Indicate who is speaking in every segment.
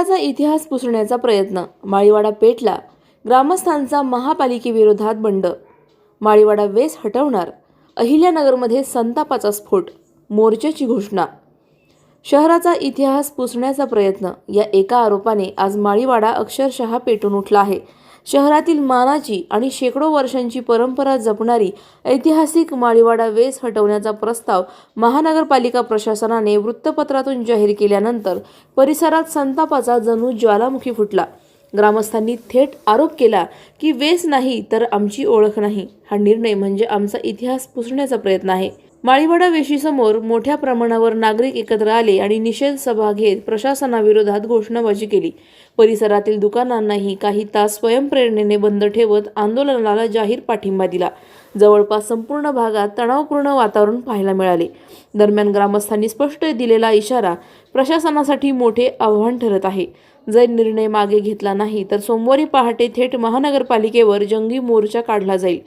Speaker 1: शहराचा इतिहास पुसण्याचा प्रयत्न, माळीवाडा पेटला, ग्रामस्थांचा महापालिकेविरोधात बंड, माळीवाडा वेस हटवणार, अहिल्यानगरमध्ये संतापाचा स्फोट, मोर्चाची घोषणा. शहराचा इतिहास पुसण्याचा प्रयत्न या एका आरोपाने आज माळीवाडा अक्षरशः पेटून उठला आहे. शहरातील मानाची आणि शेकडो वर्षांची परंपरा जपणारी ऐतिहासिक माळीवाडा वेस हटवण्याचा प्रस्ताव महानगरपालिका प्रशासनाने वृत्तपत्रातून जाहीर केल्यानंतर परिसरात संतापाचा जणू ज्वालामुखी फुटला. ग्रामस्थांनी थेट आरोप केला की वेस नाही तर आमची ओळख नाही. हा निर्णय म्हणजे आमचा इतिहास पुसण्याचा प्रयत्न आहे. माळीवाडा वेशीसमोर मोठ्या प्रमाणावर नागरिक एकत्र आले आणि निषेध सभा घेत प्रशासनाविरोधात घोषणाबाजी केली. परिसरातील दुकानांनाही काही तास स्वयंप्रेरणेने बंद ठेवत आंदोलनाला जाहीर पाठिंबा दिला. जवळपास संपूर्ण भागात तणावपूर्ण वातावरण पाहायला मिळाले. दरम्यान ग्रामस्थांनी स्पष्ट दिलेला इशारा प्रशासनासाठी मोठे आव्हान ठरत आहे. जर निर्णय मागे घेतला नाही तर सोमवारी पहाटे थेट महानगरपालिकेवर जंगी मोर्चा काढला जाईल.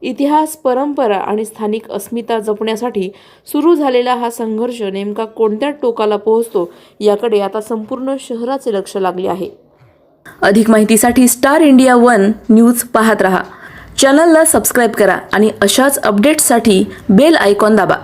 Speaker 1: इतिहास, परंपरा आणि स्थानिक अस्मिता जपण्यासाठी सुरू झालेला हा संघर्ष नेमका कोणत्या टोकाला पोहोचतो याकडे आता संपूर्ण शहराचे लक्ष लागले आहे. अधिक माहितीसाठी स्टार इंडिया 1 न्यूज पाहत रहा. चॅनलला सबस्क्राईब करा आणि अशाच अपडेट्ससाठी बेल आयकॉन दाबा.